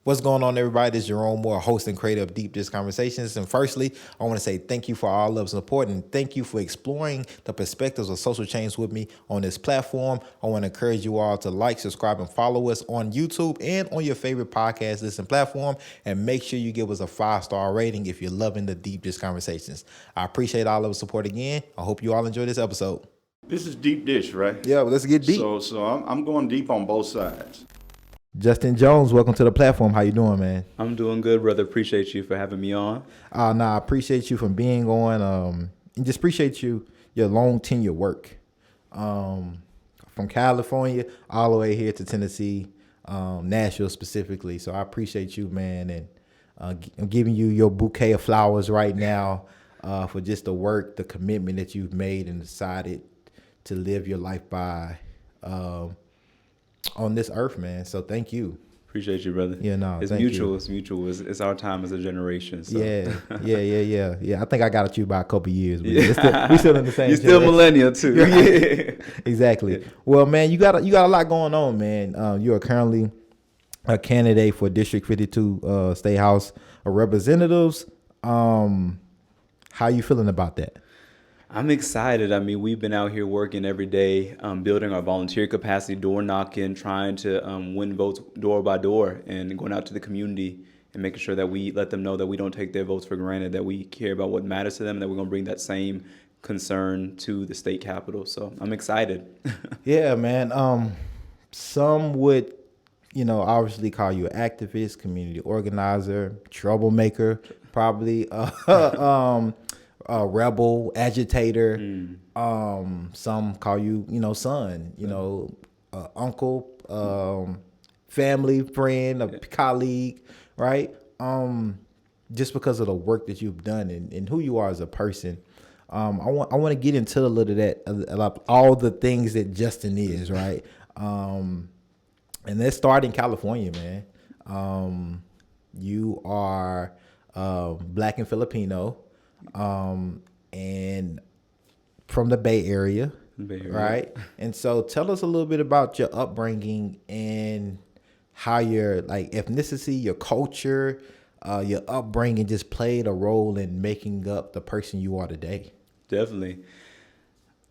What's going on, everybody? This is Jerome Moore, host and creator of Deep Dish Conversations. And firstly, I want to say thank you for all love and support, and thank you for exploring the perspectives of social change with me on this platform. I want to encourage you all to like, subscribe, and follow us on YouTube and on your favorite podcast listen platform. And make sure you give us a 5-star rating if you're loving the Deep Dish Conversations. I appreciate all of the support again. I hope you all enjoy this episode. This is deep dish, right? Yeah, well, let's get deep. So I'm going deep on both sides. Justin Jones, welcome to the platform. How you doing, man? I'm doing good, brother. Appreciate you for having me on. I appreciate you for being on. And just appreciate your long tenure work. From California all the way here to Tennessee, Nashville specifically. So I appreciate you, man, and I'm giving you your bouquet of flowers right now for just the work, the commitment that you've made and decided to live your life by on this earth, man. So thank you. Appreciate you, brother. Yeah, no, it's thank mutual. you. It's mutual. It's our time as a generation. So. Yeah. I think I got at you by a couple years. But we still in the same. You're still millennial too. Yeah. Exactly. Yeah. Well, man, you got a lot going on, man. You are currently a candidate for District 52 State House of Representatives. How you feeling about that? I'm excited. I mean, we've been out here working every day, building our volunteer capacity, door knocking, trying to win votes door by door, and going out to the community and making sure that we let them know that we don't take their votes for granted, that we care about what matters to them, and that we're going to bring that same concern to the state capitol. So I'm excited. Yeah, man. Some would, obviously call you an activist, community organizer, troublemaker, probably. Rebel, agitator. Some call you, son, uncle, family, friend, a colleague, right? Just because of the work that you've done and who you are as a person. I want to get into a little of that, all the things that Justin is, right? And let's start in California, man. You are Black and Filipino. And from the Bay Area, right? And so tell us a little bit about your upbringing and how your ethnicity, your culture, your upbringing just played a role in making up the person you are today. Definitely.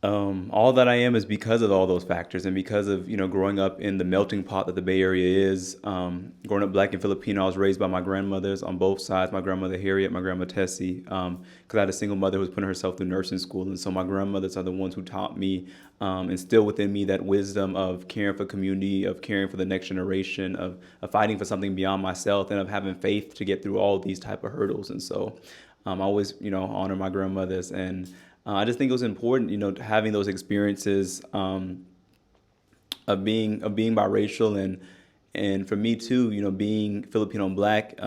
All that I am is because of all those factors and because of, growing up in the melting pot that the Bay Area is. Growing up Black and Filipino, I was raised by my grandmothers on both sides, my grandmother Harriet, my grandma Tessie, because I had a single mother who was putting herself through nursing school. And so my grandmothers are the ones who taught me, instill within me that wisdom of caring for community, of caring for the next generation, of fighting for something beyond myself, and of having faith to get through all these type of hurdles. And so I always, honor my grandmothers, and I just think it was important, having those experiences of being biracial and for me too, being Filipino and Black.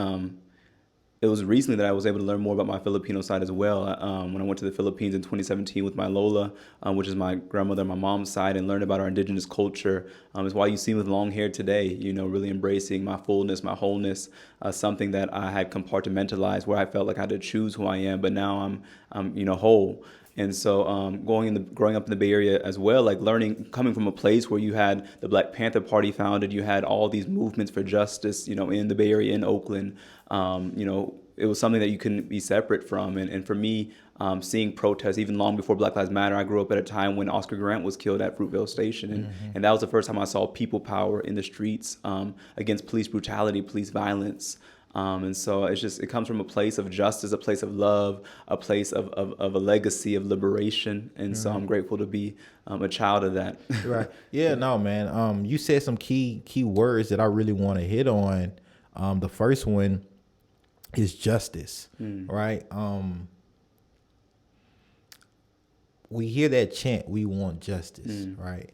It was recently that I was able to learn more about my Filipino side as well. When I went to the Philippines in 2017 with my Lola, which is my grandmother on my mom's side, and learned about our indigenous culture. Is why you see me with long hair today, really embracing my fullness, my wholeness, something that I had compartmentalized where I felt like I had to choose who I am, but now I'm whole. And so growing up in the Bay Area as well, like learning, coming from a place where you had the Black Panther Party founded, you had all these movements for justice, in the Bay Area, in Oakland, it was something that you couldn't be separate from. And for me, seeing protests even long before Black Lives Matter, I grew up at a time when Oscar Grant was killed at Fruitvale Station. And that was the first time I saw people power in the streets against police brutality, police violence. And so it comes from a place of justice, a place of love, a place of a legacy of liberation. And so I'm grateful to be a child of that. Right. Yeah, no, man. You said some key words that I really want to hit on. The first one is justice, right? We hear that chant, we want justice, right?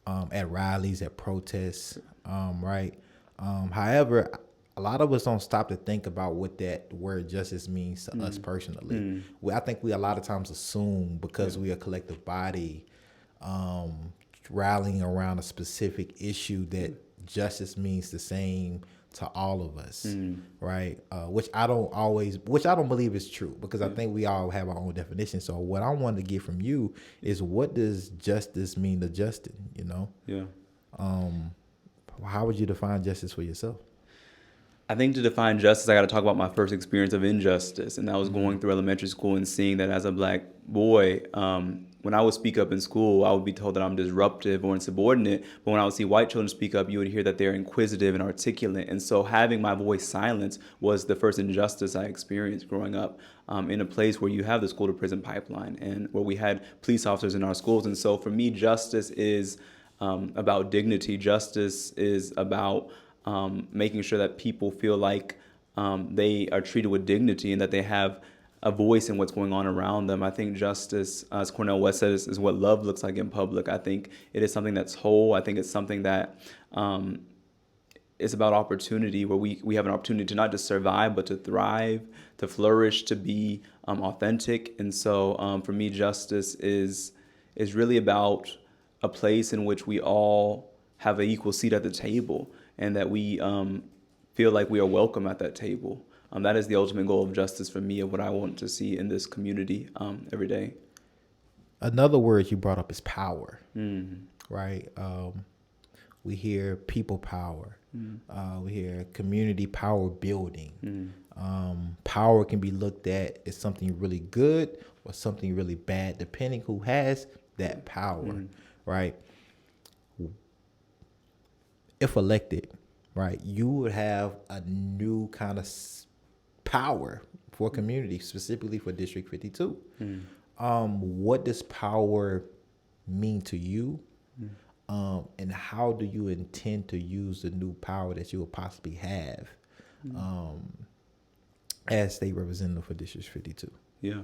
At rallies, at protests, right? However, a lot of us don't stop to think about what that word justice means to us personally. I think we a lot of times assume because we are a collective body rallying around a specific issue that justice means the same to all of us, right? Which I don't believe is true, because I think we all have our own definition. So what I wanted to get from you is, what does justice mean to Justin? Yeah. How would you define justice for yourself? I think to define justice, I got to talk about my first experience of injustice, and that was going through elementary school and seeing that as a black boy, when I would speak up in school, I would be told that I'm disruptive or insubordinate. But when I would see white children speak up, you would hear that they're inquisitive and articulate. And so having my voice silenced was the first injustice I experienced growing up in a place where you have the school to prison pipeline and where we had police officers in our schools. And so for me, justice is about dignity. Justice is about making sure that people feel like they are treated with dignity and that they have a voice in what's going on around them. I think justice, as Cornel West says, is what love looks like in public. I think it is something that's whole. I think it's something that is about opportunity, where we have an opportunity to not just survive, but to thrive, to flourish, to be authentic. And so for me, justice is really about a place in which we all have an equal seat at the table, and that we feel like we are welcome at that table. That is the ultimate goal of justice for me, of what I want to see in this community every day. Another word you brought up is power, right? We hear people power. We hear community power building. Power can be looked at as something really good or something really bad, depending who has that power, right? If elected, right, you would have a new kind of power for a community, specifically for District 52. What does power mean to you? And how do you intend to use the new power that you will possibly have as state representative for District 52? Yeah.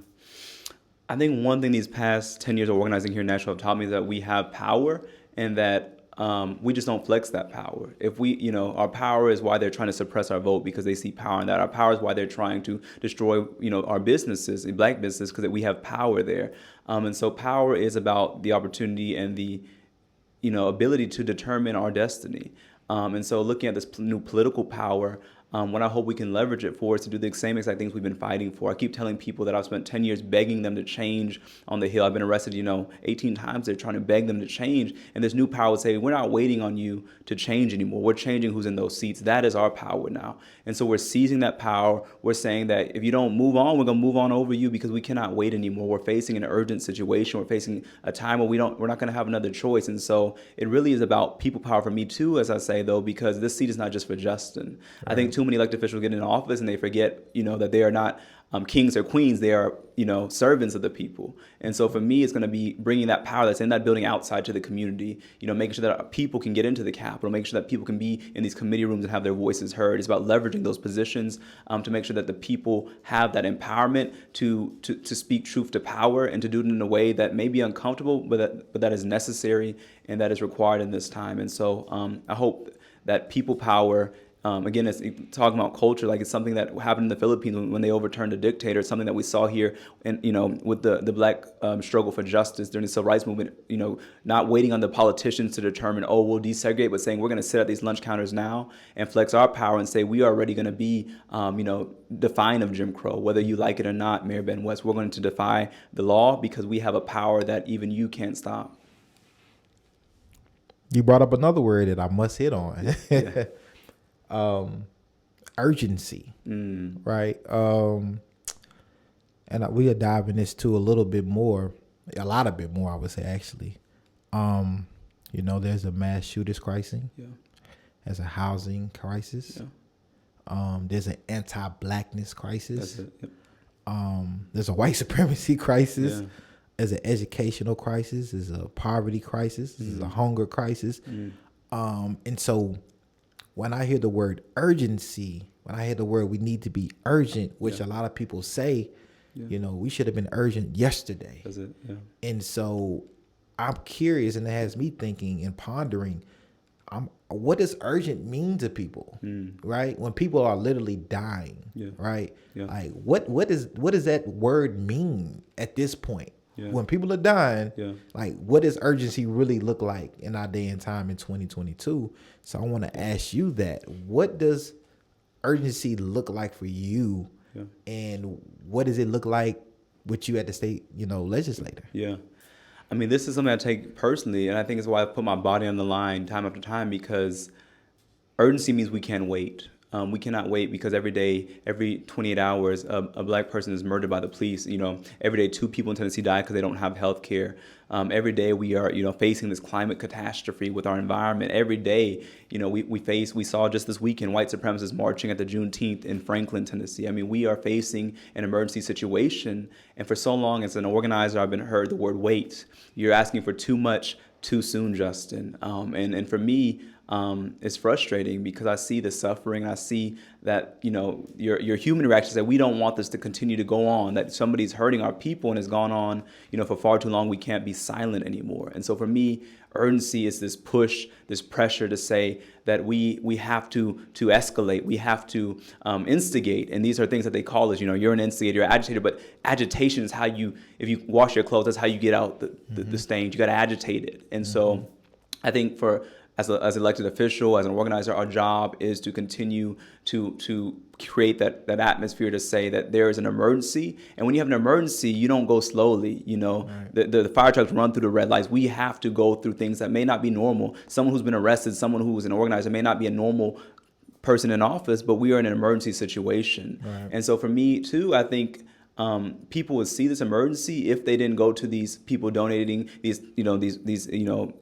I think one thing these past 10 years of organizing here in Nashville have taught me is that we have power, and that we just don't flex that power. If we, our power is why they're trying to suppress our vote, because they see power in that. Our power is why they're trying to destroy, our businesses, black businesses, because we have power there. And so power is about the opportunity and the, ability to determine our destiny. And so looking at this new political power, what I hope we can leverage it for is to do the same exact things we've been fighting for. I keep telling people that I've spent 10 years begging them to change on the Hill. I've been arrested, 18 times. They're trying to beg them to change. And this new power would say, we're not waiting on you to change anymore. We're changing who's in those seats. That is our power now. And so we're seizing that power. We're saying that if you don't move on, we're going to move on over you, because we cannot wait anymore. We're facing an urgent situation. We're facing a time where we're not going to have another choice. And so it really is about people power for me too, as I say, though, because this seat is not just for Justin. Right. I think too many elected officials get in office and they forget, that they are not kings or queens. They are, servants of the people. And so for me, it's going to be bringing that power that's in that building outside to the community, making sure that people can get into the Capitol, making sure that people can be in these committee rooms and have their voices heard. It's about leveraging those positions to make sure that the people have that empowerment to speak truth to power, and to do it in a way that may be uncomfortable, but that is necessary and that is required in this time. And so I hope that people power, again, it's talking about culture, like it's something that happened in the Philippines when they overturned a dictator. It's something that we saw here, and with the black struggle for justice during the civil rights movement. Not waiting on the politicians to determine, we'll desegregate, but saying we're going to sit at these lunch counters now and flex our power and say we are already going to be, defiant of Jim Crow, whether you like it or not, Mayor Ben West. We're going to defy the law because we have a power that even you can't stop. You brought up another word that I must hit on. Yeah. Urgency, right? And we'll dive in this too a lot bit more, I would say, actually. There's a mass shooters crisis. Yeah. There's a housing crisis. Yeah. There's an anti-blackness crisis. That's it. Yep. There's a white supremacy crisis. Yeah. There's an educational crisis. There's a poverty crisis. There's a hunger crisis. And so when I hear the word urgency, when I hear the word we need to be urgent, which a lot of people say, we should have been urgent yesterday. That's it. Yeah. And so I'm curious, and it has me thinking and pondering, what does urgent mean to people, right? When people are literally dying, right? Yeah. Like what does that word mean at this point? Yeah. When people are dying, like what does urgency really look like in our day and time in 2022? So I want to ask you that. What does urgency look like for you? Yeah. And what does it look like with you at the state, legislator? Yeah. I mean, this is something I take personally, and I think it's why I put my body on the line time after time, because urgency means we can't wait. We cannot wait because every day, every 28 hours, a black person is murdered by the police. Every day 2 people in Tennessee die because they don't have health care. Every day we are, facing this climate catastrophe with our environment. Every day, we saw just this weekend white supremacists marching at the Juneteenth in Franklin, Tennessee. I mean, we are facing an emergency situation. And for so long, as an organizer, I've been heard the word wait. You're asking for too much too soon, Justin. And for me, it's frustrating because I see the suffering. I see that, your human reaction is that we don't want this to continue to go on, that somebody's hurting our people and has gone on, for far too long. We can't be silent anymore. And so for me, urgency is this push, this pressure to say that we have to escalate. We have to instigate. And these are things that they call as, you're an instigator, you're an agitator, but agitation is how if you wash your clothes, that's how you get out the stains. You got to agitate it. And so I think as an elected official, as an organizer, our job is to continue to create that atmosphere to say that there is an emergency. And when you have an emergency, you don't go slowly. Right. The fire trucks run through the red lights. We have to go through things that may not be normal. Someone who's been arrested, someone who is an organizer may not be a normal person in office, but we are in an emergency situation. Right. And so for me, too, I think people would see this emergency if they didn't go to these people donating, these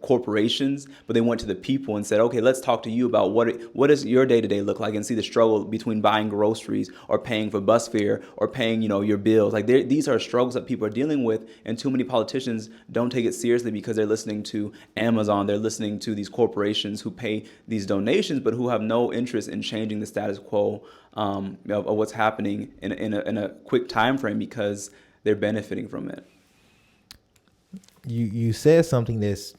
corporations, but they went to the people and said, okay, let's talk to you about what does your day-to-day look like, and see the struggle between buying groceries or paying for bus fare or paying, your bills. Like these are struggles that people are dealing with, and too many politicians don't take it seriously because they're listening to Amazon, they're listening to these corporations who pay these donations, but who have no interest in changing the status quo of what's happening in a quick time frame because they're benefiting from it. You said something that's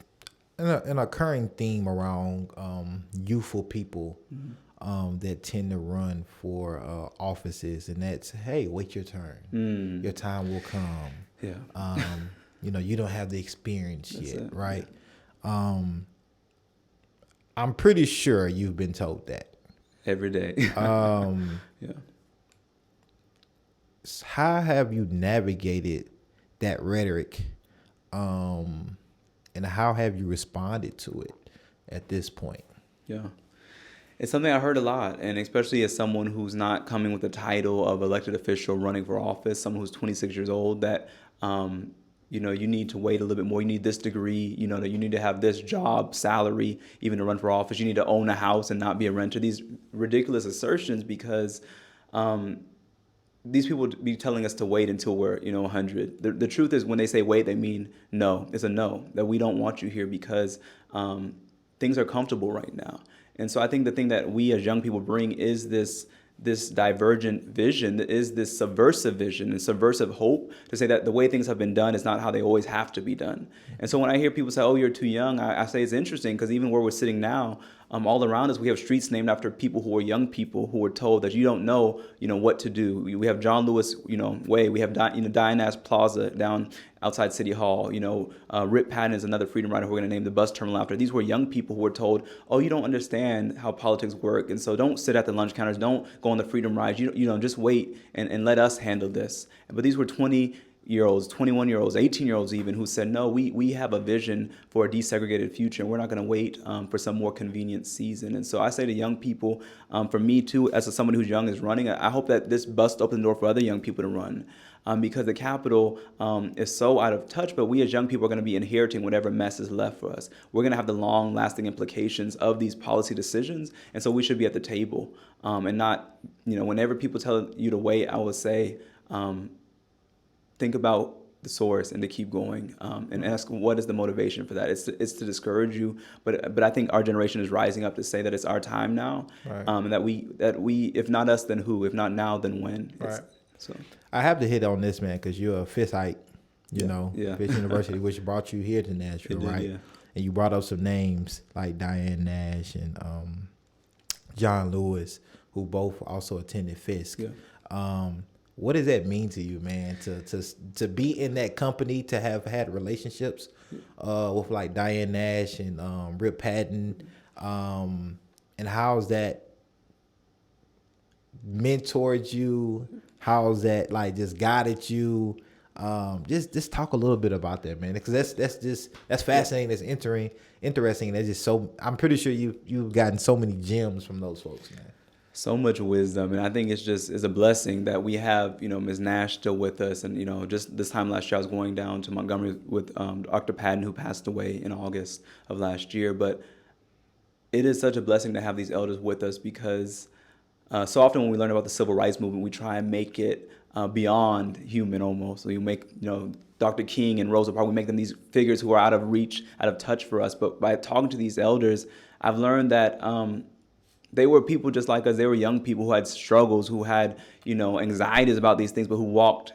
an occurring theme around youthful people that tend to run for offices, and that's, hey, wait your turn. Your time will come. Yeah. You don't have the experience that's yet, right? I'm pretty sure you've been told that. Every day. Yeah. How have you navigated that rhetoric, and how have you responded to it at this point? Yeah. It's something I heard a lot, and especially as someone who's not coming with the title of elected official running for office, someone who's 26 years old, that you need to wait a little bit more. You need this degree, that you need to have this job, salary, even to run for office. You need to own a house and not be a renter. These ridiculous assertions because these people be telling us to wait until we're, 100. The truth is when they say wait, they mean no. It's a no, that we don't want you here because things are comfortable right now. And so I think the thing that we as young people bring is this divergent vision, is this subversive vision and subversive hope to say that the way things have been done is not how they always have to be done. And so when I hear people say, oh, you're too young, I say it's interesting because even where we're sitting now, all around us, we have streets named after people who are young people who were told that you don't know, what to do. We have John Lewis, Way. We have, Diane Nash Plaza down outside City Hall. Rip Patton is another freedom rider who we're going to name the bus terminal after. These were young people who were told, oh, you don't understand how politics work. And so don't sit at the lunch counters. Don't go on the freedom rides. Just wait and let us handle this. But these were 20-year-olds, 21-year-olds, 18-year-olds even, who said, no, we have a vision for a desegregated future, and we're not going to wait for some more convenient season. And so I say to young people, for me too, as someone who's young is running, I hope that this busts open the door for other young people to run. Because the Capitol is so out of touch, but we as young people are going to be inheriting whatever mess is left for us. We're going to have the long-lasting implications of these policy decisions, and so we should be at the table. And not, whenever people tell you to wait, I would say, think about the source and to keep going and ask what is the motivation for that. It's to discourage you, but I think our generation is rising up to say that it's our time now, right. And that we if not us, then who? If not now, then when? Right. So I have to hit on this, man, because you're a Fishite, Fish University, which brought you here to Nashville, right? Yeah. And you brought up some names like Diane Nash and John Lewis, who both also attended Fisk. Yeah. What does that mean to you, man, to be in that company, to have had relationships with like Diane Nash and Rip Patton, and how's that mentored you? How's that like just guided you? Just talk a little bit about that, man, because that's fascinating. That's interesting. That's just so. I'm pretty sure you've gotten so many gems from those folks, man. So much wisdom, and I think it's a blessing that we have Ms. Nash still with us, and just this time last year I was going down to Montgomery with Dr. Patton, who passed away in August of last year. But it is such a blessing to have these elders with us because so often when we learn about the civil rights movement, we try and make it beyond human almost. So you make Dr. King and Rosa Parks, we make them these figures who are out of reach, out of touch for us. But by talking to these elders, I've learned that they were people just like us. They were young people who had struggles, who had anxieties about these things, but who walked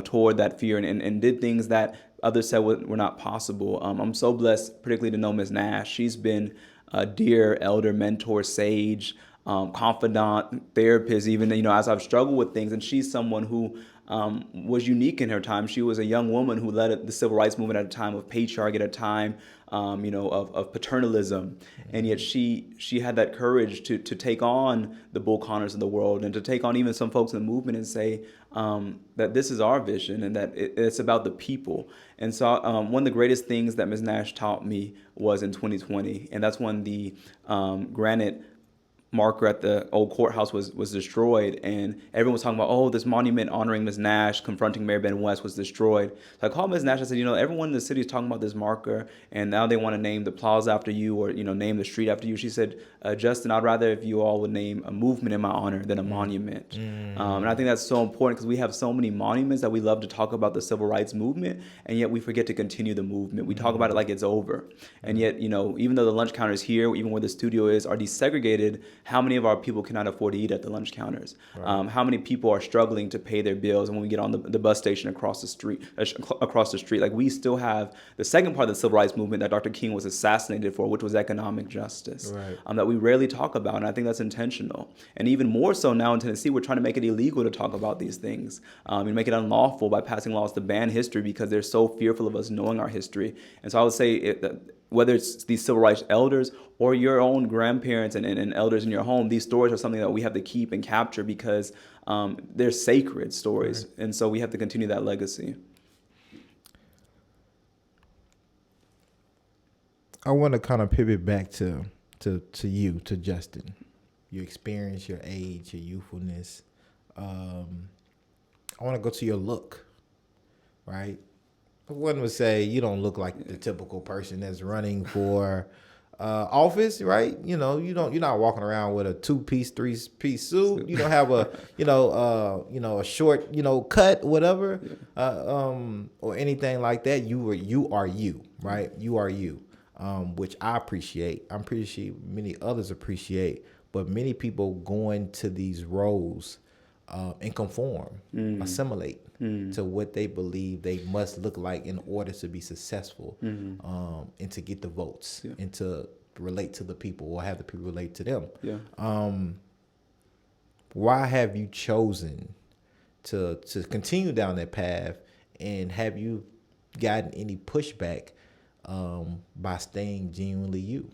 toward that fear and did things that others said were not possible. I'm so blessed, particularly to know Ms. Nash. She's been a dear elder, mentor, sage, confidant, therapist, even as I've struggled with things. And she's someone who was unique in her time. She was a young woman who led the civil rights movement at a time of patriarchy, at a time of paternalism, and yet she had that courage to take on the Bull Connors of the world and to take on even some folks in the movement and say that this is our vision and that it's about the people. And so one of the greatest things that Ms. Nash taught me was in 2020, and that's when the granite marker at the old courthouse was destroyed, and everyone was talking about, oh, this monument honoring Ms. Nash confronting Mayor Ben West was destroyed. So I called Ms. Nash. I said, everyone in the city is talking about this marker, and now they want to name the plaza after you, or name the street after you. She said, Justin, I'd rather if you all would name a movement in my honor than a monument. And I think that's so important because we have so many monuments that we love to talk about the civil rights movement, and yet we forget to continue the movement. We talk about it like it's over, and yet even though the lunch counters here, even where the studio is, are desegregated, how many of our people cannot afford to eat at the lunch counters? Right. How many people are struggling to pay their bills? And when we get on the bus station across the street, like we still have the second part of the civil rights movement that Dr. King was assassinated for, which was economic justice, right. That we rarely talk about. And I think that's intentional. And even more so now in Tennessee, we're trying to make it illegal to talk about these things and make it unlawful by passing laws to ban history because they're so fearful of us knowing our history. And so I would say whether it's these civil rights elders or your own grandparents and elders in your home, these stories are something that we have to keep and capture because they're sacred stories. Right. And so we have to continue that legacy. I want to kind of pivot back to you, to Justin, your experience, your age, your youthfulness. I want to go to your look, right? One would say you don't look like the typical person that's running for office, right? You're not walking around with a 2-piece, 3-piece suit. You don't have a a short cut, whatever, or anything like that. You are you, right? You are you, which I appreciate. I'm pretty sure many others appreciate, but many people go into these roles and conform, assimilate to what they believe they must look like in order to be successful, and to get the votes, and to relate to the people or have the people relate to them. Yeah. Why have you chosen to continue down that path, and have you gotten any pushback by staying genuinely you?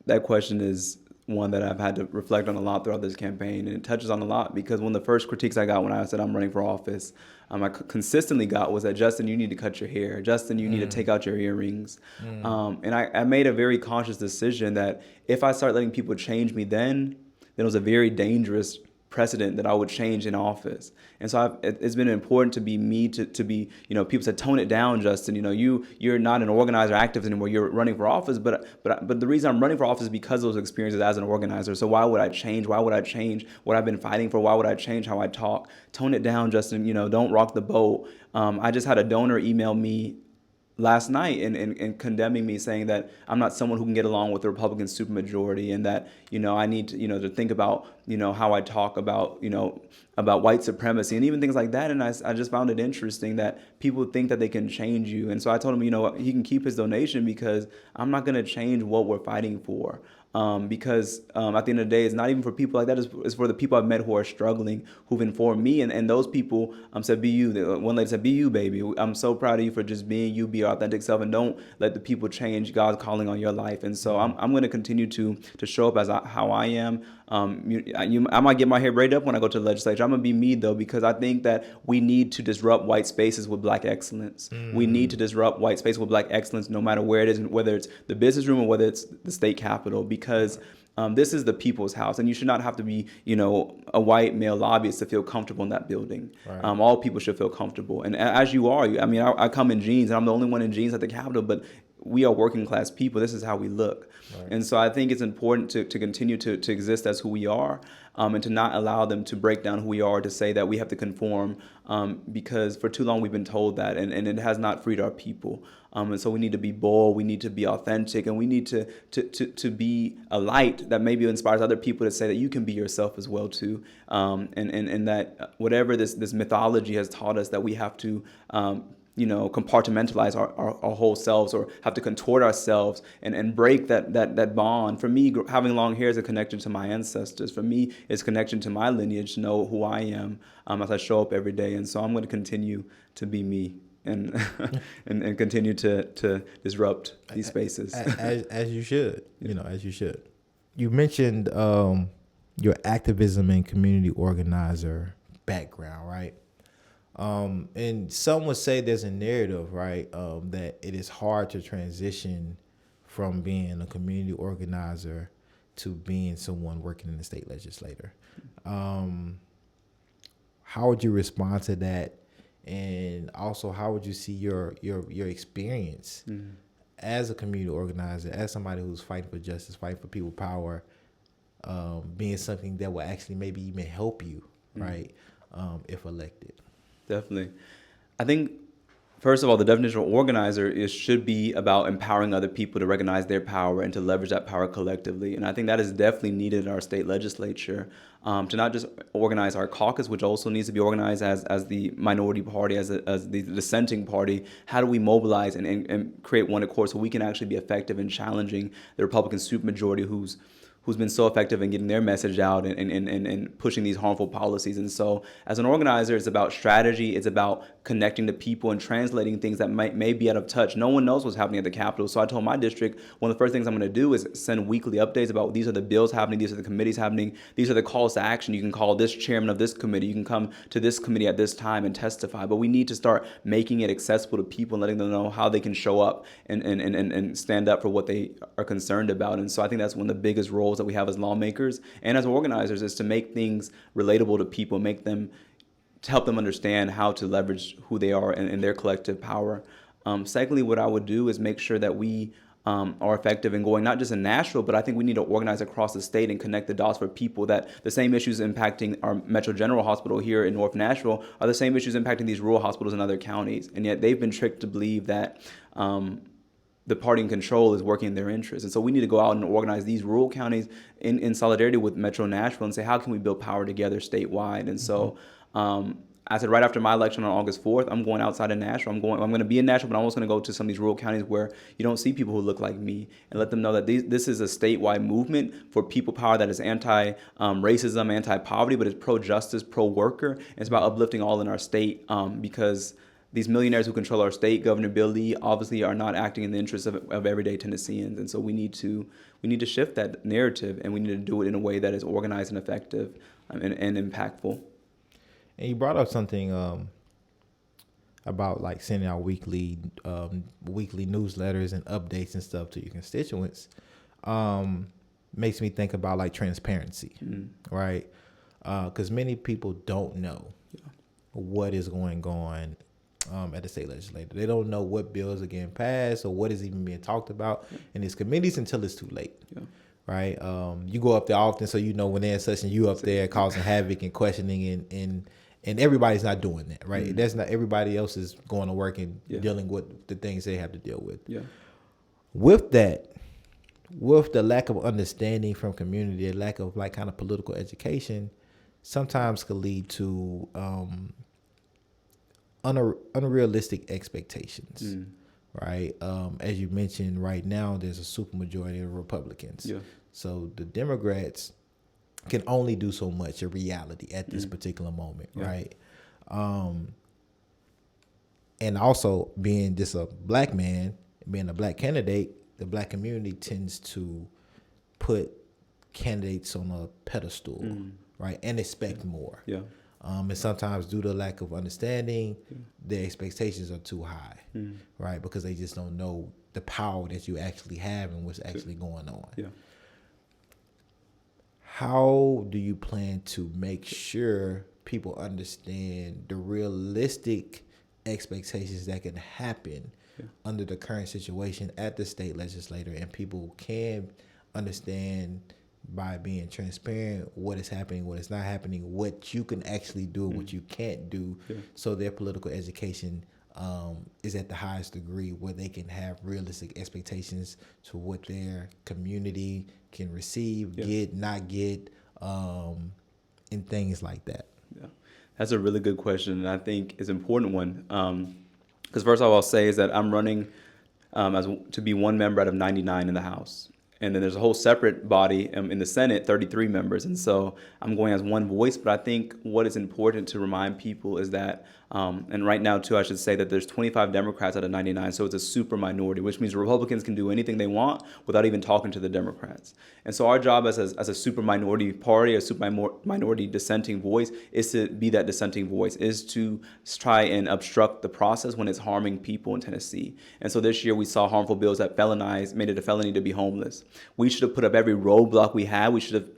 That question is one that I've had to reflect on a lot throughout this campaign, and it touches on a lot because one of the first critiques I got when I said I'm running for office, I consistently got was that, Justin, you need to cut your hair. Justin, you need to take out your earrings. And I made a very conscious decision that if I start letting people change me, then it was a very dangerous precedent that I would change in office. And so it's been important to be me, to be, people said, tone it down, Justin. You're not an organizer, activist anymore. You're running for office. But the reason I'm running for office is because of those experiences as an organizer. So why would I change? Why would I change what I've been fighting for? Why would I change how I talk? Tone it down, Justin. Don't rock the boat. I just had a donor email me last night and condemning me, saying that I'm not someone who can get along with the Republican supermajority, and that I need to to think about how I talk about about white supremacy and even things like that. And I just found it interesting that people think that they can change you. And so I told him he can keep his donation because I'm not going to change what we're fighting for. Because at the end of the day, it's not even for people like that. It's for the people I've met who are struggling, who've informed me. And those people said, be you. One lady said, be you, baby. I'm so proud of you for just being you, be your authentic self, and don't let the people change God's calling on your life. And so I'm going to continue to show up as how I am. I might get my hair braided up when I go to the legislature. I'm gonna be me though, because I think that we need to disrupt white spaces with Black excellence. We need to disrupt white spaces with Black excellence, no matter where it is, whether it's the business room or whether it's the state capitol, because this is the people's house, and you should not have to be, a white male lobbyist to feel comfortable in that building. Right. All people should feel comfortable, and as you are. I come in jeans, and I'm the only one in jeans at the Capitol, but we are working class people. This is how we look. Right. And so I think it's important to continue to exist as who we are, and to not allow them to break down who we are, to say that we have to conform, because for too long we've been told that, and it has not freed our people. And so we need to be bold, we need to be authentic, and we need to be a light that maybe inspires other people to say that you can be yourself as well too. And that whatever this mythology has taught us, that we have to compartmentalize our whole selves, or have to contort ourselves and break that bond. For me, having long hair is a connection to my ancestors. For me, it's connection to my lineage, to know who I am as I show up every day. And so I'm going to continue to be me, and and continue to disrupt these spaces. As you should, as you should. You mentioned your activism and community organizer background, right? And some would say there's a narrative, right, that it is hard to transition from being a community organizer to being someone working in the state legislature. How would you respond to that? And also, how would you see your experience as a community organizer, as somebody who's fighting for justice, fighting for people power, being something that will actually maybe even help you, right, if elected? Definitely. I think, first of all, the definition of organizer should be about empowering other people to recognize their power and to leverage that power collectively. And I think that is definitely needed in our state legislature, to not just organize our caucus, which also needs to be organized as the minority party, as the dissenting party. How do we mobilize and create one accord so we can actually be effective in challenging the Republican supermajority who's been so effective in getting their message out and pushing these harmful policies. And so as an organizer, it's about strategy. It's about connecting to people and translating things that may be out of touch. No one knows what's happening at the Capitol. So I told my district, one of the first things I'm going to do is send weekly updates about these are the bills happening, these are the committees happening, these are the calls to action. You can call this chairman of this committee. You can come to this committee at this time and testify. But we need to start making it accessible to people and letting them know how they can show up and stand up for what they are concerned about. And so I think that's one of the biggest roles that we have as lawmakers and as organizers, is to make things relatable to people, to help them understand how to leverage who they are and their collective power. Secondly, what I would do is make sure that we are effective in going not just in Nashville, but I think we need to organize across the state and connect the dots for people, that the same issues impacting our Metro General Hospital here in North Nashville are the same issues impacting these rural hospitals in other counties. And yet they've been tricked to believe that the party in control is working in their interest. And so we need to go out and organize these rural counties in solidarity with Metro Nashville and say, how can we build power together statewide? And so I said right after my election on August 4th, I'm going outside of Nashville. I'm going to be in Nashville, but I'm also going to go to some of these rural counties where you don't see people who look like me, and let them know that this is a statewide movement for people power that is anti-racism, anti-poverty, but it's pro-justice, pro-worker. And it's about uplifting all in our state, because these millionaires who control our state, Governor Bill Lee, obviously are not acting in the interests of everyday Tennesseans. And so we need to shift that narrative, and we need to do it in a way that is organized and effective and impactful. And you brought up something about like sending out weekly newsletters and updates and stuff to your constituents. Makes me think about like transparency, right? Because many people don't know what is going on at the state legislature. They don't know what bills are getting passed or what is even being talked about in these committees until it's too late. Yeah. Right. You go up there often, so you know when they're in session, you up there causing havoc and questioning, and everybody's not doing that, right? That's not, everybody else is going to work and dealing with the things they have to deal with. Yeah. With that, with the lack of understanding from community, the lack of like kind of political education, sometimes could lead to unrealistic expectations, right? As you mentioned, right now there's a supermajority of Republicans. Yeah. So the Democrats can only do so much in reality at this particular moment, right? And also being just a black man, being a black candidate, the black community tends to put candidates on a pedestal, right, and expect more. Yeah. And sometimes due to lack of understanding, their expectations are too high, right, because they just don't know the power that you actually have and what's actually going on. Yeah. How do you plan to make sure people understand the realistic expectations that can happen under the current situation at the state legislature, and people can understand by being transparent what is happening, what is not happening, what you can actually do, what you can't do, so their political education is at the highest degree where they can have realistic expectations to what their community can receive, get, not get, and things like that. Yeah, that's a really good question, and I think it's an important one. Because first of all, I'll say is that I'm running to be one member out of 99 in the House. And then there's a whole separate body in the Senate, 33 members. And so I'm going as one voice. But I think what is important to remind people is that, and right now, too, I should say that there's 25 Democrats out of 99. So it's a super minority, which means Republicans can do anything they want without even talking to the Democrats. And so our job as a super minority party, a super minority dissenting voice, is to be that dissenting voice, is to try and obstruct the process when it's harming people in Tennessee. And so this year we saw harmful bills that made it a felony to be homeless. We should have put up every roadblock we had. We should have,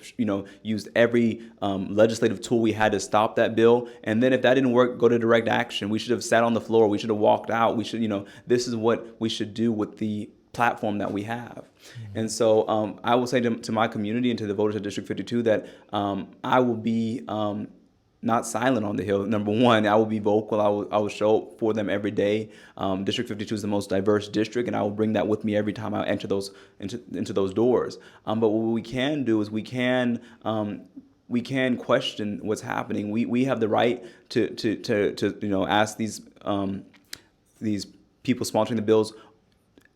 used every legislative tool we had to stop that bill. And then if that didn't work, go to direct action. We should have sat on the floor. We should have walked out. We should, this is what we should do with the platform that we have. And so I will say to my community and to the voters of District 52 that I will be not silent on the Hill. Number one, I will be vocal. I will show up for them every day. District 52 is the most diverse district, and I will bring that with me every time I enter those into those doors. But what we can do is we can question what's happening. We have the right to ask these people sponsoring the bills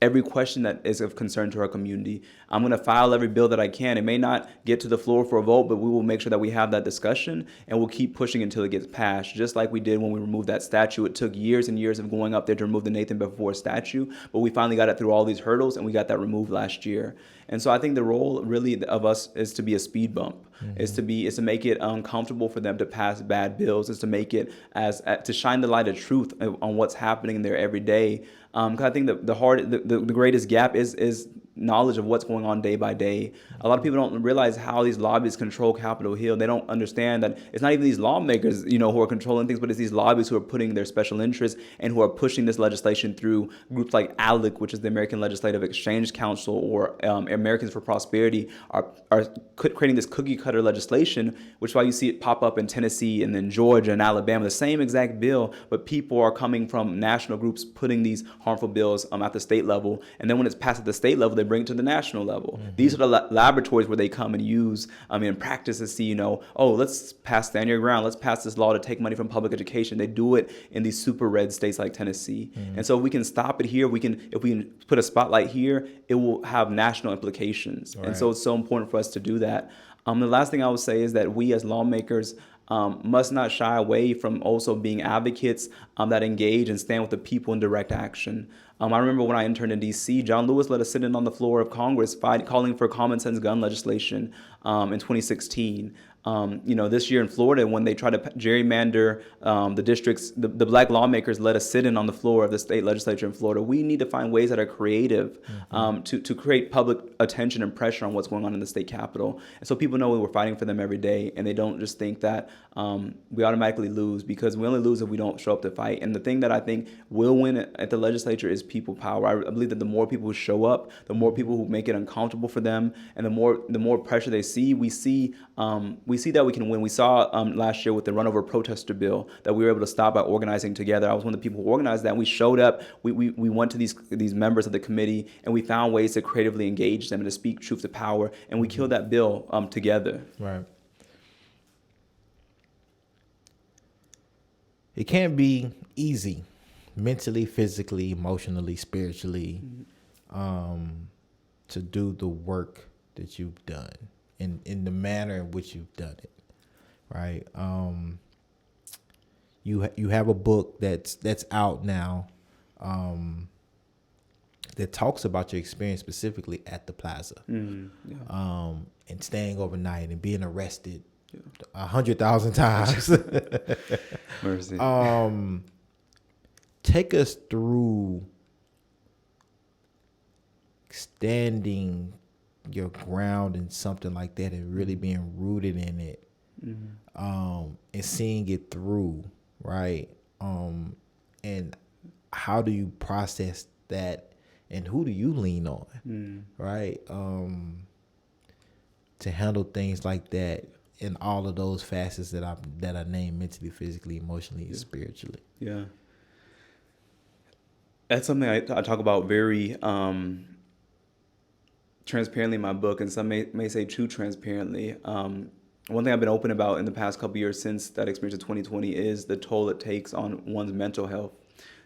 every question that is of concern to our community. I'm going to file every bill that I can. It may not get to the floor for a vote, but we will make sure that we have that discussion, and we'll keep pushing until it gets passed, just like we did when we removed that statue. It took years and years of going up there to remove the Nathan Bedford statue, but we finally got it through all these hurdles, and we got that removed last year. And so I think the role really of us is to be a speed bump, is to make it uncomfortable for them to pass bad bills, is to make it to shine the light of truth on what's happening there every day. Because I think the greatest gap is knowledge of what's going on day by day. A lot of people don't realize how these lobbyists control Capitol Hill. They don't understand that it's not even these lawmakers, who are controlling things, but it's these lobbyists who are putting their special interests and who are pushing this legislation through groups like ALEC, which is the American Legislative Exchange Council, or Americans for Prosperity, are creating this cookie cutter legislation, which is why you see it pop up in Tennessee and then Georgia and Alabama, the same exact bill, but people are coming from national groups putting these harmful bills at the state level, and then when it's passed at the state level, they bring it to the national level. These are the laboratories where they come and use in practice to see, let's pass stand your ground, let's pass this law to take money from public education. They do it in these super red states like Tennessee. And so if we can stop it here, if we can put a spotlight here, it will have national implications. Right. And so it's so important for us to do that. The last thing I would say is that we as lawmakers must not shy away from also being advocates that engage and stand with the people in direct action. I remember when I interned in D.C., John Lewis let us sit in on the floor of Congress calling for common sense gun legislation in 2016. This year in Florida, when they tried to gerrymander the districts, the black lawmakers let us sit in on the floor of the state legislature in Florida. We need to find ways that are creative to create public attention and pressure on what's going on in the state capitol. And so people know we're fighting for them every day, and they don't just think that we automatically lose, because we only lose if we don't show up to fight. And the thing that I think will win at the legislature is people power. I believe that the more people who show up, the more people who make it uncomfortable for them, and the more pressure they see, we see that we can win. We saw last year with the run-over protester bill that we were able to stop by organizing together. I was one of the people who organized that. And we showed up. We went to these members of the committee, and we found ways to creatively engage them and to speak truth to power. And we killed that bill together. Right. It can't be easy, mentally, physically, emotionally, spiritually, to do the work that you've done in the manner in which you've done it, right? You have a book that's out now, that that talks about your experience specifically at the plaza, and staying overnight and being arrested 100,000 times. Mercy. Take us through standing your ground in something like that and really being rooted in it, and seeing it through, right? And how do you process that, and who do you lean on, right? To handle things like that in all of those facets that I named: mentally, physically, emotionally, and spiritually. Yeah. That's something I talk about very transparently in my book, and some may say too transparently. One thing I've been open about in the past couple of years since that experience of 2020 is the toll it takes on one's mental health,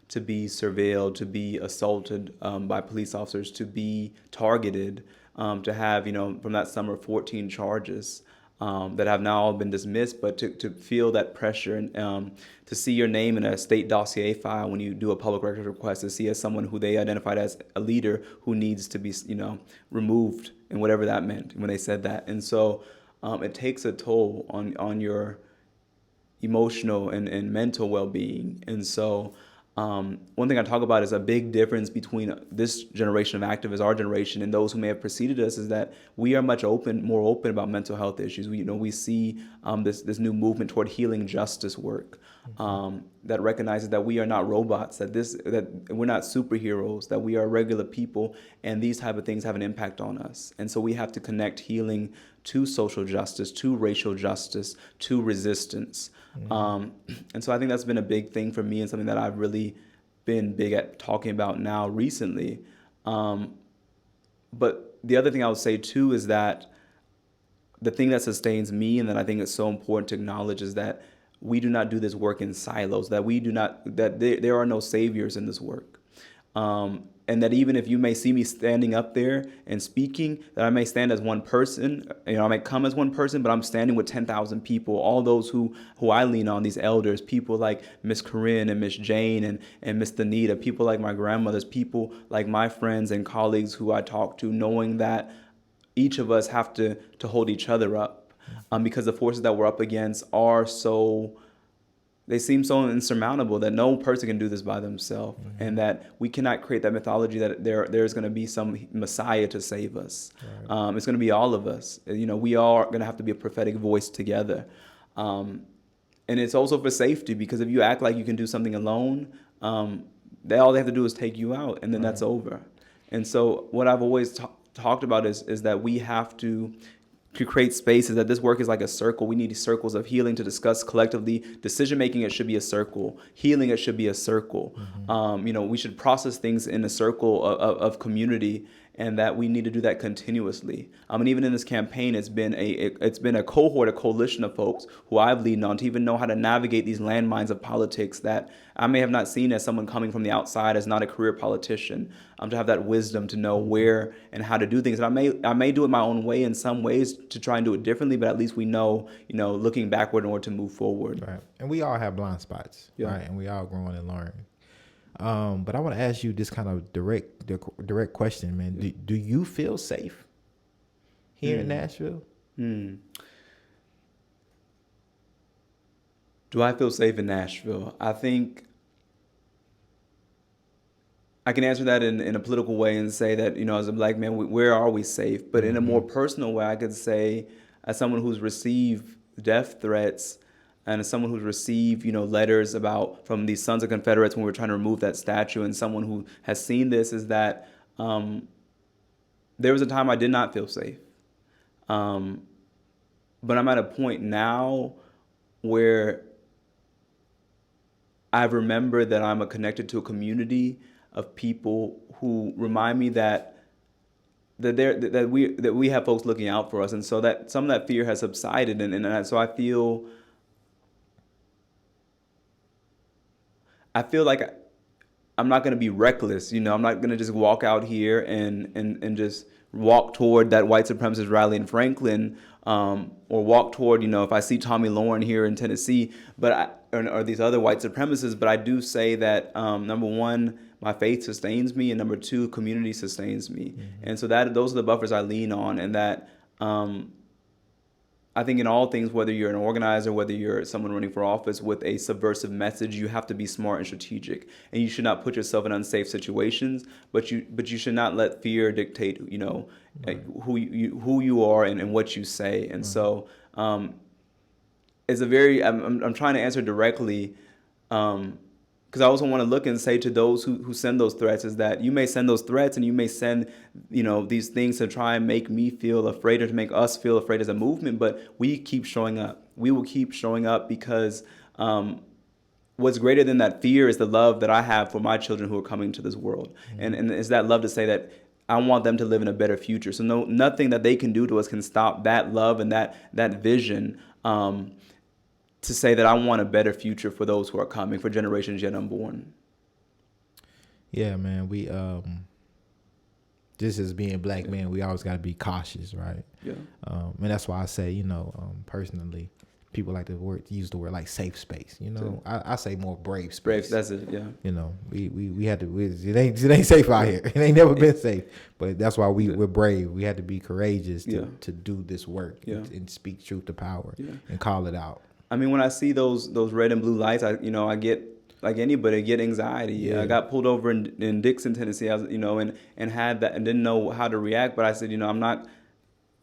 to be surveilled, to be assaulted by police officers, to be targeted, to have, from that summer, 14 charges that have now all been dismissed, but to feel that pressure and to see your name in a state dossier file when you do a public records request, to see as someone who they identified as a leader who needs to be, removed, and whatever that meant when they said that. And so it takes a toll on your emotional and mental well-being. And so one thing I talk about is a big difference between this generation of activists, our generation, and those who may have preceded us, is that we are much more open about mental health issues. We see this new movement toward healing justice work that recognizes that we are not robots, that we're not superheroes, that we are regular people, and these type of things have an impact on us. And so we have to connect healing to social justice, to racial justice, to resistance. And so I think that's been a big thing for me, and something that I've really been big at talking about now recently. But the other thing I would say too is that the thing that sustains me, and that I think is so important to acknowledge, is that we do not do this work in silos, that there are no saviors in this work. And that even if you may see me standing up there and speaking, that I may stand as one person, I may come as one person, but I'm standing with 10,000 people, all those who I lean on, these elders, people like Miss Corinne and Miss Jane and Miss Danita, people like my grandmothers, people like my friends and colleagues who I talk to, knowing that each of us have to hold each other up, because the forces that we're up against they seem so insurmountable that no person can do this by themselves, and that we cannot create that mythology that there's going to be some Messiah to save us. Right. It's going to be all of us. We are going to have to be a prophetic voice together. And it's also for safety, because if you act like you can do something alone, all they have to do is take you out, and then that's over. And so what I've always talked about is that we have to create spaces, that this work is like a circle. We need circles of healing to discuss collectively. Decision making, it should be a circle. Healing, it should be a circle. We should process things in a circle of community, and that we need to do that continuously. And even in this campaign, it's been a cohort, a coalition of folks who I've leaned on to even know how to navigate these landmines of politics that I may have not seen as someone coming from the outside, as not a career politician, to have that wisdom to know where and how to do things. And I may do it my own way in some ways to try and do it differently, but at least we know, looking backward in order to move forward. Right. And we all have blind spots, right? And we all growing and learning. But I want to ask you this kind of direct question, man. Yeah. Do you feel safe here in Nashville? Do I feel safe in Nashville? I think I can answer that in a political way and say that, as a black man, where are we safe? But in a more personal way, I could say, as someone who's received death threats, and as someone who's received, letters from these Sons of Confederates when we were trying to remove that statue, and someone who has seen this, is that there was a time I did not feel safe. But I'm at a point now where I've remembered that I'm connected to a community of people who remind me that we have folks looking out for us, and so that some of that fear has subsided, and so I feel like I'm not going to be reckless. I'm not going to just walk out here and just walk toward that white supremacist rally in Franklin, or walk toward, if I see Tommy Lauren here in Tennessee. But or these other white supremacists, but I do say that number one, my faith sustains me, and number two, community sustains me, and so that those are the buffers I lean on, and that I think in all things, whether you're an organizer, whether you're someone running for office with a subversive message, you have to be smart and strategic, and you should not put yourself in unsafe situations. But you should not let fear dictate, Right. who you are and what you say. And so, it's a very I'm trying to answer directly. Because I also want to look and say to those who send those threats is that you may send those threats and you may send, these things to try and make me feel afraid or to make us feel afraid as a movement, but we keep showing up. We will keep showing up because what's greater than that fear is the love that I have for my children who are coming to this world. And it's that love to say that I want them to live in a better future. So nothing that they can do to us can stop that love and that vision, to say that I want a better future for those who are coming, for generations yet unborn. Yeah, man. We just as being black men, we always got to be cautious, right? Yeah. And that's why I say, personally, people like to use the word like safe space. I say more brave space. Brave, that's it. Yeah. We had to. It ain't safe out here. It ain't never been safe. But that's why we're brave. We had to be courageous to do this work and speak truth to power and call it out. I mean, when I see those red and blue lights, I get, like anybody, I get anxiety. Yeah. I got pulled over in Dixon, Tennessee. I was, and had that and didn't know how to react. But I said, I'm not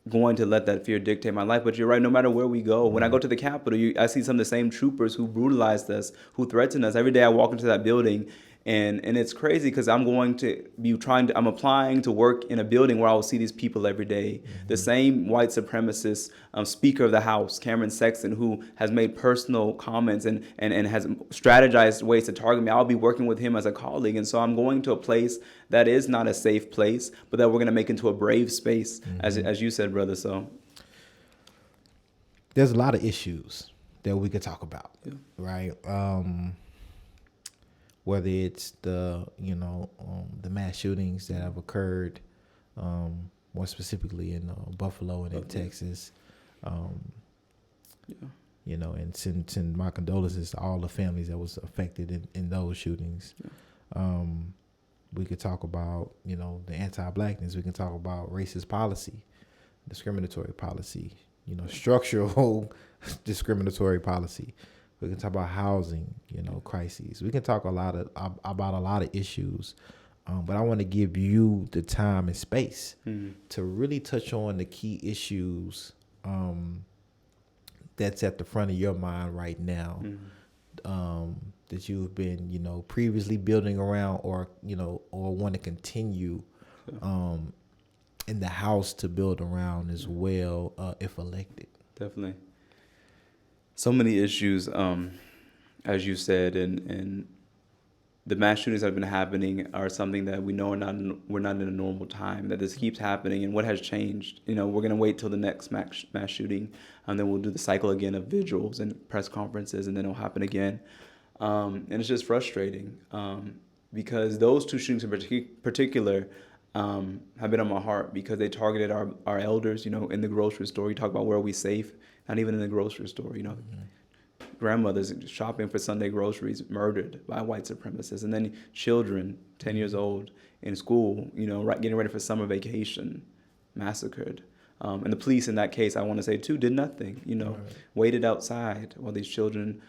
going to let that fear dictate my life. But you're right. No matter where we go, when I go to the Capitol, I see some of the same troopers who brutalized us, who threatened us. Every day I walk into that building. And it's crazy because I'm going to be I'm applying to work in a building where I will see these people every day. The same white supremacist Speaker of the House, Cameron Sexton, who has made personal comments and has strategized ways to target me. I'll be working with him as a colleague. And so I'm going to a place that is not a safe place, but that we're going to make into a brave space, as you said, brother. So there's a lot of issues that we could talk about, right? Whether it's the mass shootings that have occurred, more specifically in Buffalo and in Texas, and send my condolences to all the families that was affected in those shootings. We could talk about the anti-blackness. We can talk about racist policy, discriminatory policy, structural discriminatory policy. We can talk about housing, crises. We can talk about a lot of issues, but I want to give you the time and space to really touch on the key issues that's at the front of your mind right now, that you've been, previously building around, or want to continue in the House to build around as well, if elected. Definitely. So many issues, as you said, and the mass shootings that have been happening are something that we know we're not in a normal time, that this keeps happening. And what has changed? We're going to wait till the next mass shooting, and then we'll do the cycle again of vigils and press conferences, and then it'll happen again. And it's just frustrating because those two shootings in particular have been on my heart because they targeted our elders, in the grocery store. You talk about where are we safe? Not even in the grocery store, grandmothers shopping for Sunday groceries murdered by white supremacists, and then children 10 years old in school, getting ready for summer vacation, massacred. And the police in that case, I want to say too, did nothing, waited outside while these children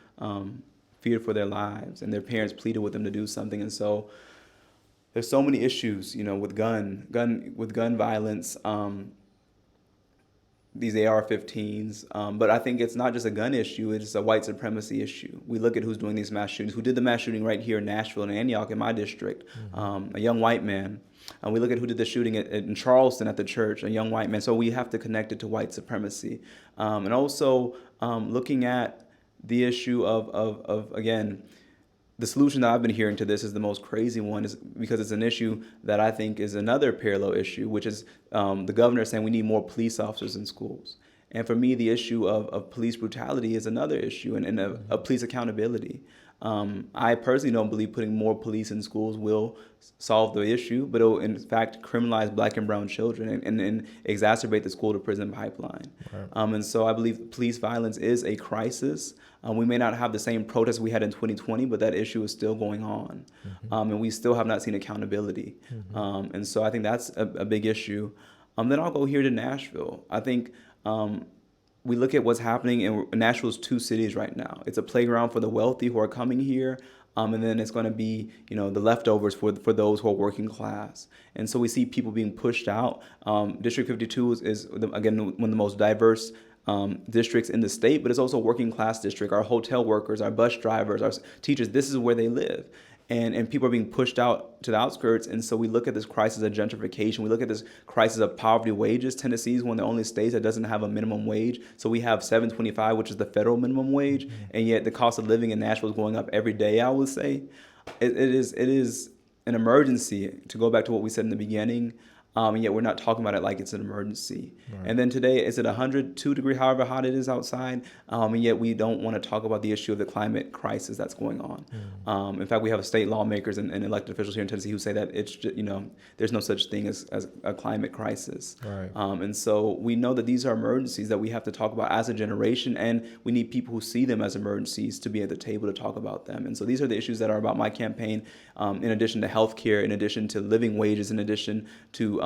feared for their lives, and their parents pleaded with them to do something. And so there's so many issues, with gun violence, these AR-15s, but I think it's not just a gun issue, it's a white supremacy issue. We look at who's doing these mass shootings, who did the mass shooting right here in Nashville and Antioch in my district, a young white man. And we look at who did the shooting in Charleston at the church, a young white man. So we have to connect it to white supremacy. And also looking at the issue of again, the solution that I've been hearing to this is the most crazy one, is because it's an issue that I think is another parallel issue, which is the governor saying we need more police officers in schools. And for me, the issue of police brutality is another issue, and of police accountability. I personally don't believe putting more police in schools will solve the issue, but it will in fact criminalize black and brown children and exacerbate the school to prison pipeline. Right. And so I believe police violence is a crisis. We may not have the same protests we had in 2020, but that issue is still going on. And we still have not seen accountability. And so I think that's a big issue. Then I'll go here to Nashville. I think we look at what's happening in Nashville's two cities right now. It's a playground for the wealthy who are coming here, and then it's going to be, the leftovers for those who are working class. And so we see people being pushed out. District 52 is again, one of the most diverse districts in the state, but it's also a working class district. Our hotel workers, our bus drivers, our teachers, this is where they live. And people are being pushed out to the outskirts. And so we look at this crisis of gentrification. We look at this crisis of poverty wages. Tennessee is one of the only states that doesn't have a minimum wage. So we have $7.25, which is the federal minimum wage. And yet the cost of living in Nashville is going up every day, I would say. It is an emergency, to go back to what we said in the beginning. And yet we're not talking about it like it's an emergency. Right. And then today, is it 102 degree, however hot it is outside? And yet we don't want to talk about the issue of the climate crisis that's going on. In fact, we have state lawmakers and elected officials here in Tennessee who say that it's just, there's no such thing as a climate crisis. Right. And so we know that these are emergencies that we have to talk about as a generation, and we need people who see them as emergencies to be at the table to talk about them. And so these are the issues that are about my campaign, in addition to healthcare, in addition to living wages, in addition to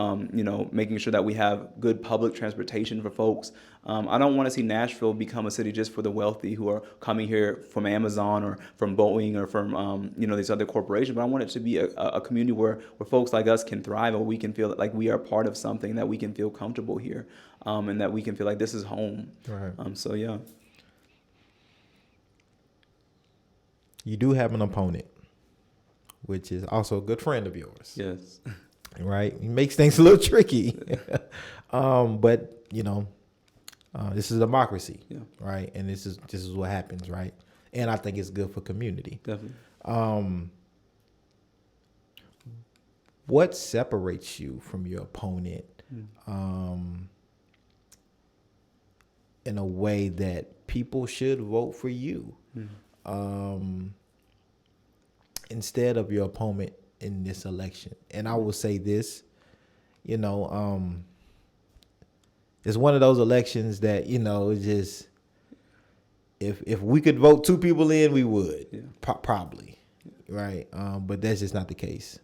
making sure that we have good public transportation for folks. I don't want to see Nashville become a city just for the wealthy who are coming here from Amazon or from Boeing or from these other corporations, but I want it to be a community where folks like us can thrive, and we can feel like we are part of something, that we can feel comfortable here, and that we can feel like this is home. Right. So yeah. You do have an opponent, which is also a good friend of yours. Yes. Right. It makes things a little tricky. But this is a democracy. Yeah. Right. And this is what happens. Right. And I think it's good for community. Definitely. What separates you from your opponent in a way that people should vote for you instead of your opponent in this election? And I will say this, it's one of those elections that, it's just, if we could vote two people in, we would. Yeah. Probably. Yeah. Right. But that's just not the case.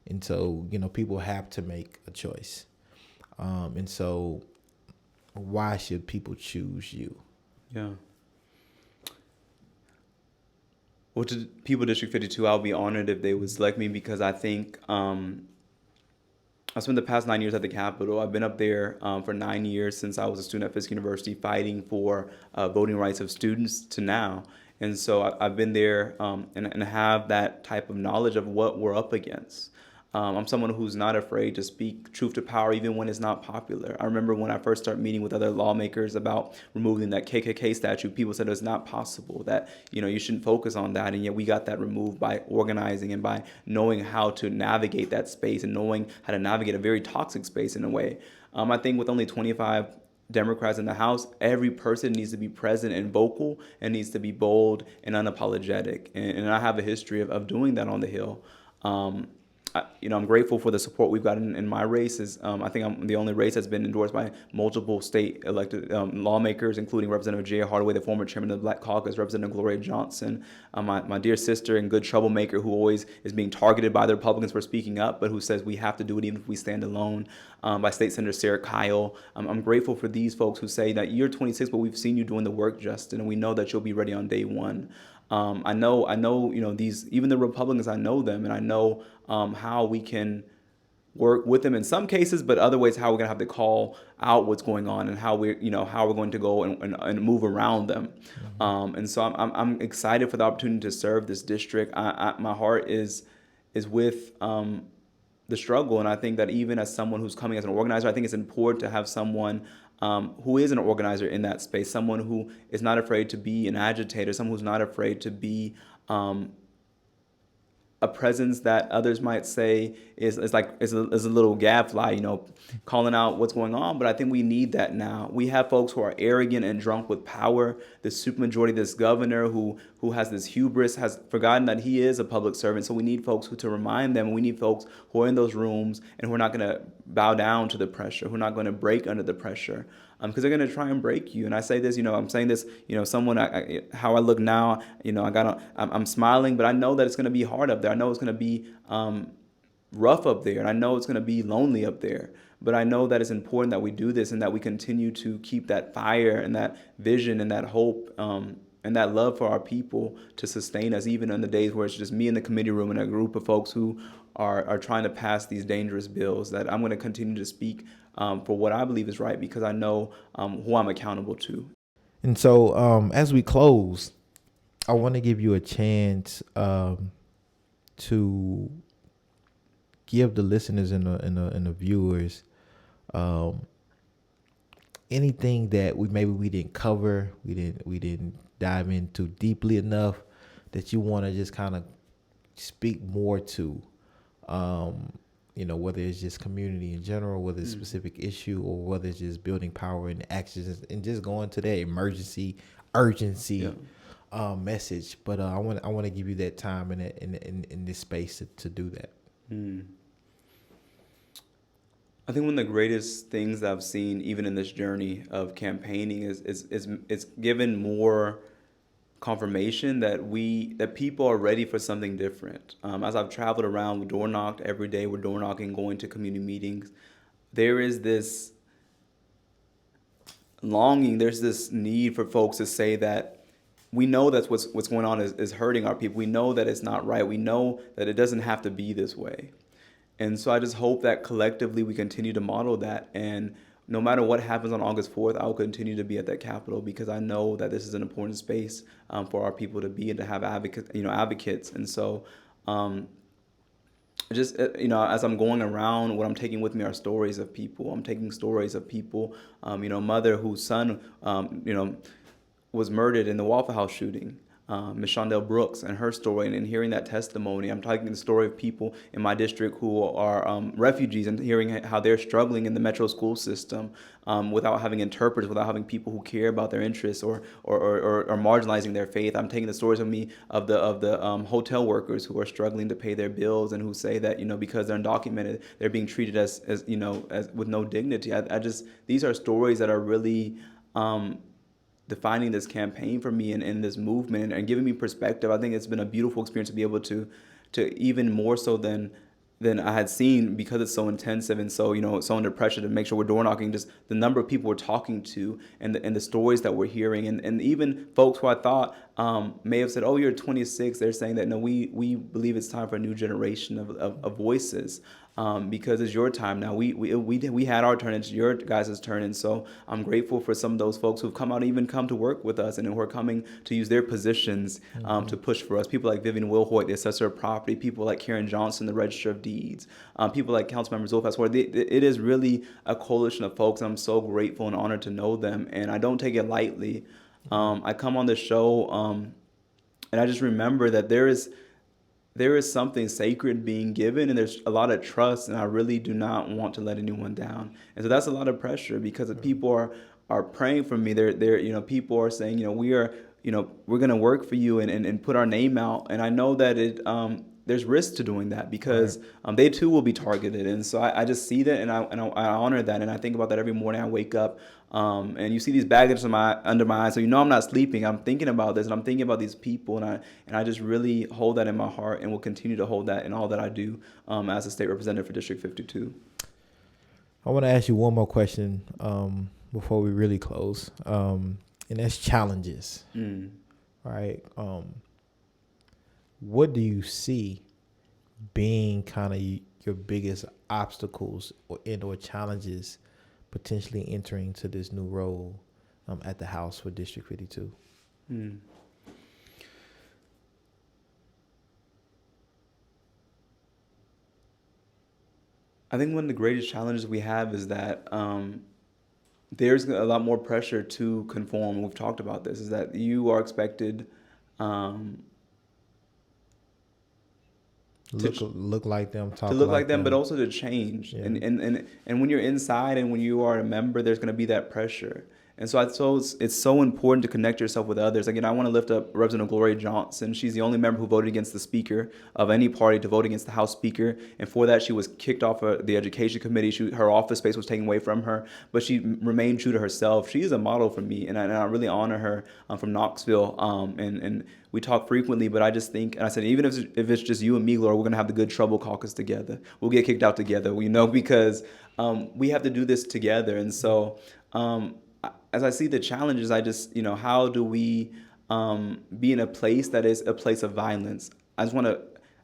And so, people have to make a choice. And so why should people choose you? Yeah. Well, to people District 52, I'll be honored if they would select me, because I think I spent the past 9 years at the Capitol. I've been up there for 9 years since I was a student at Fisk University, fighting for voting rights of students to now. And so I've been there and have that type of knowledge of what we're up against. I'm someone who's not afraid to speak truth to power, even when it's not popular. I remember when I first started meeting with other lawmakers about removing that KKK statue, people said it's not possible, that you shouldn't focus on that. And yet we got that removed by organizing and by knowing how to navigate that space and knowing how to navigate a very toxic space in a way. I think with only 25 Democrats in the House, every person needs to be present and vocal and needs to be bold and unapologetic. And I have a history of doing that on the Hill. I'm grateful for the support we've gotten in my race. I think I'm the only race that's been endorsed by multiple state elected lawmakers, including Representative J.A. Hardaway, the former chairman of the Black Caucus, Representative Gloria Johnson, my dear sister and good troublemaker who always is being targeted by the Republicans for speaking up, but who says we have to do it even if we stand alone, by State Senator Sarah Kyle. I'm grateful for these folks who say that you're 26, but we've seen you doing the work, Justin, and we know that you'll be ready on day one. I know, these, even the Republicans, I know them, and I know how we can work with them in some cases, but other ways how we're gonna have to call out what's going on and how we're going to go and move around them. And so I'm excited for the opportunity to serve this district. My heart is with the struggle, and I think that even as someone who's coming as an organizer, I think it's important to have someone who is an organizer in that space, someone who is not afraid to be an agitator, someone who's not afraid to be a presence that others might say is like is a little gadfly, calling out what's going on. But I think we need that now. We have folks who are arrogant and drunk with power. This supermajority, this governor who has this hubris, has forgotten that he is a public servant. So we need folks to remind them. We need folks who are in those rooms and who are not going to bow down to the pressure, who are not going to break under the pressure. Because they're going to try and break you. And I say this, I'm saying this, someone, how I look now, I'm smiling, but I know that it's going to be hard up there. I know it's going to be rough up there, and I know it's going to be lonely up there. But I know that it's important that we do this and that we continue to keep that fire and that vision and that hope and that love for our people to sustain us, even in the days where it's just me in the committee room and a group of folks who are trying to pass these dangerous bills. That I'm going to continue to speak for what I believe is right, because I know who I'm accountable to. And so as we close, I want to give you a chance to give the listeners and the viewers anything that we didn't cover, we didn't dive into deeply enough, that you want to just kind of speak more to. Whether it's just community in general, whether it's a specific issue, or whether it's just building power and actions and just going to that urgency message. But I want to give you that time in this space to do that. I think one of the greatest things I've seen, even in this journey of campaigning, is it's given more confirmation that people are ready for something different. As I've traveled around, we door knocked every day. We're door knocking, going to community meetings. There is this longing. There's this need for folks to say that we know that's what's going on is hurting our people. We know that it's not right. We know that it doesn't have to be this way. And so I just hope that collectively we continue to model that. And no matter what happens on August 4th, I'll continue to be at that Capitol, because I know that this is an important space for our people to be and to have advocates. And so as I'm going around, what I'm taking with me are stories of people. I'm taking stories of people, mother whose son, was murdered in the Waffle House shooting. Ms. Shondell Brooks and her story, and hearing that testimony. I'm talking the story of people in my district who are refugees, and hearing how they're struggling in the metro school system without having interpreters, without having people who care about their interests or marginalizing their faith. I'm taking the stories of the hotel workers who are struggling to pay their bills and who say that because they're undocumented, they're being treated as with no dignity. These are stories that are really defining this campaign for me and this movement and giving me perspective. I think it's been a beautiful experience to be able to even more so than I had seen, because it's so intensive and so so under pressure to make sure we're door knocking, just the number of people we're talking to and the stories that we're hearing, and even folks who I thought may have said, oh, you're 26, they're saying that no, we believe it's time for a new generation of voices. Because it's your time now. We had our turn. It's your guys' turn, and so I'm grateful for some of those folks who've come out, even come to work with us, and who are coming to use their positions to push for us. People like Vivian Wilhoit, the assessor of property. People like Karen Johnson, the Register of Deeds. People like Councilmember Zulfas. It is really a coalition of folks. I'm so grateful and honored to know them, and I don't take it lightly. I come on the show, and I just remember that there is something sacred being given, and there's a lot of trust, and I really do not want to let anyone down. And so that's a lot of pressure, because people are praying for me. They're people are saying, we're going to work for you and put our name out. And I know that there's risk to doing that, because they too will be targeted. And so I just see that, and I honor that, and I think about that every morning I wake up. And you see these baggage under my eyes, so I'm not sleeping. I'm thinking about this, and I'm thinking about these people, and I just really hold that in my heart, and will continue to hold that in all that I do as a state representative for District 52. I want to ask you one more question before we really close, and that's challenges. Right? What do you see being kind of your biggest obstacles or challenges potentially entering to this new role at the House for District 52? I think one of the greatest challenges we have is that there's a lot more pressure to conform. We've talked about this, is that you are expected look like them, talk to look like like them, them. but also to change. Yeah. And when you're inside and when you are a member, there's going to be that pressure. And so I suppose it's so important to connect yourself with others. Again, I want to lift up Representative Gloria Johnson. She's the only member who voted against the Speaker of any party to vote against the House Speaker. And for that, she was kicked off of the Education Committee. Her office space was taken away from her, but she remained true to herself. She is a model for me, and I really honor her. From Knoxville. And we talk frequently, but I just think, and I said, even if it's just you and me, Gloria, we're going to have the Good Trouble Caucus together. We'll get kicked out together, because we have to do this together. And so, as I see the challenges, I just, how do we be in a place that is a place of violence?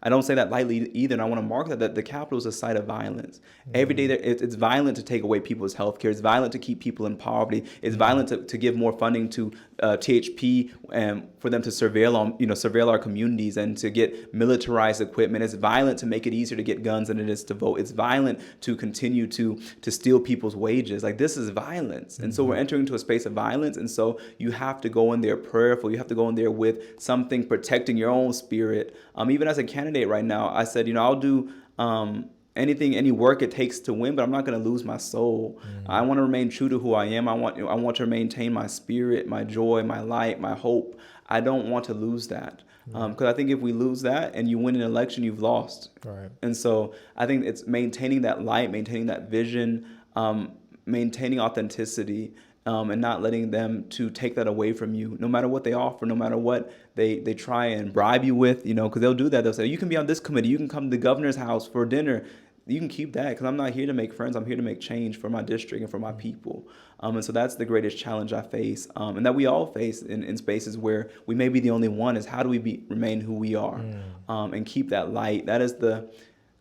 I don't say that lightly either, and I want to mark that the Capitol is a site of violence. Every day it's violent to take away people's health care. It's violent to keep people in poverty. It's violent to give more funding to THP and for them to surveil our communities and to get militarized equipment. It's violent to make it easier to get guns than it is to vote. It's violent to continue to steal people's wages. Like, this is violence. And so we're entering into a space of violence. And so you have to go in there prayerful. You have to go in there with something protecting your own spirit. Even as a candidate right now, I said, I'll do any work it takes to win, but I'm not going to lose my soul. I want to remain true to who I am. I want to maintain my spirit, my joy, my light, my hope. I don't want to lose that. Because I think if we lose that and you win an election, you've lost. Right. And so I think it's maintaining that light, maintaining that vision, maintaining authenticity, and not letting them to take that away from you, no matter what they offer, no matter what they try and bribe you with, because they'll do that. They'll say, you can be on this committee, you can come to the governor's house for dinner. You can keep that, because I'm not here to make friends. I'm here to make change for my district and for my people. And so that's the greatest challenge I face, and that we all face in spaces where we may be the only one, is how do we remain who we are, and keep that light. That is the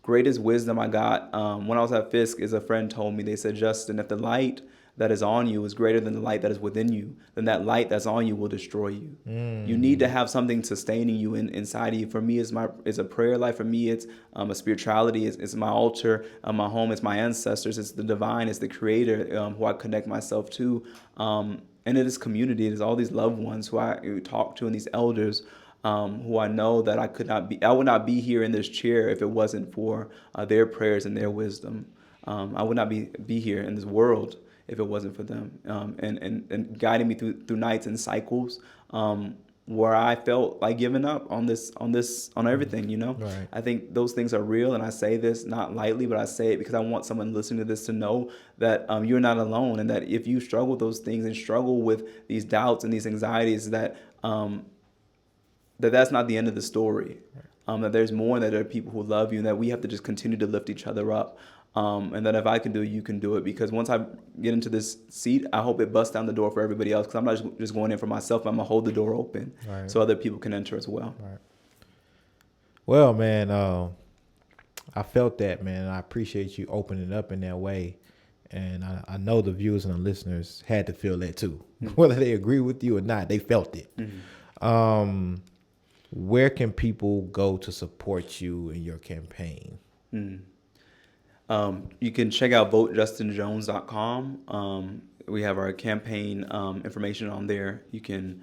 greatest wisdom I got when I was at Fisk. Is a friend told me, they said, Justin, if the light that is on you is greater than the light that is within you, then that light that's on you will destroy you. You need to have something sustaining you inside of you. For me, it's a prayer life. For me, it's a spirituality. It's my altar, my home. It's my ancestors. It's the divine. It's the creator who I connect myself to. And it is community. It is all these loved ones who I talk to, and these elders who I know that I would not be here in this chair if it wasn't for their prayers and their wisdom. I would not be here in this world if it wasn't for them, and guiding me through nights and cycles where I felt like giving up on everything. Right. I think those things are real, and I say this not lightly, but I say it because I want someone listening to this to know that you're not alone, and that if you struggle with those things and struggle with these doubts and these anxieties, that that's not the end of the story. That there's more, and that there are people who love you, and that we have to just continue to lift each other up. And that if I can do it, you can do it. Because once I get into this seat, I hope it busts down the door for everybody else. Because I'm not just going in for myself. I'm going to hold the door open so other people can enter as well. Right. Well, man, I felt that, man. I appreciate you opening up in that way. And I know the viewers and the listeners had to feel that too. Whether they agree with you or not, they felt it. Where can people go to support you in your campaign? You can check out votejustinjones.com. We have our campaign information on there. You can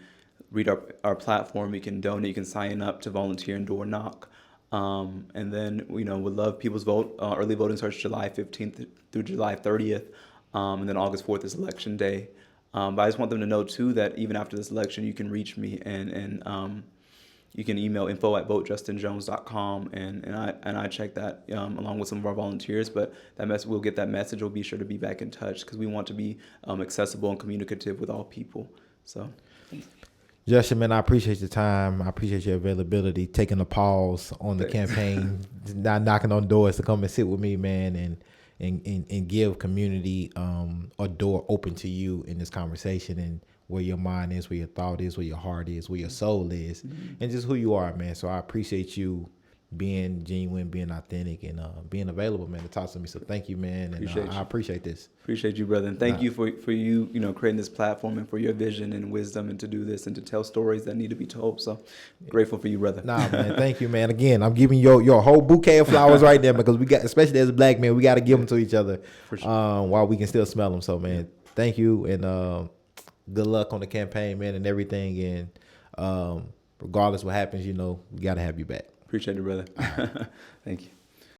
read our platform. You can donate. You can sign up to volunteer and door knock. And then, would love people's vote. Early voting starts July 15th through July 30th. And then August 4th is Election Day. But I just want them to know, too, that even after this election, you can reach me and you can email info@votejustinjones.com, and I check that along with some of our volunteers. But we'll get that message. We'll be sure to be back in touch because we want to be accessible and communicative with all people. So, Justin, man, I appreciate your time. I appreciate your availability, taking a pause on the campaign, not knocking on doors to come and sit with me, man, and give community a door open to you in this conversation, and where your mind is, where your thought is, where your heart is, where your soul is, and just who you are, man. So I appreciate you being genuine, being authentic, and being available, man, to talk to me. So thank you, man, and I appreciate this. Appreciate you, brother, and thank you for you creating this platform and for your vision and wisdom and to do this and to tell stories that need to be told. So grateful for you, brother. Nah, man, thank you, man. Again, I'm giving your whole bouquet of flowers right there, because we got, especially as a black man, we got to give them to each other while we can still smell them. So, man, thank you, and good luck on the campaign, man, and everything. And regardless what happens, we got to have you back. Appreciate it, brother. Thank you.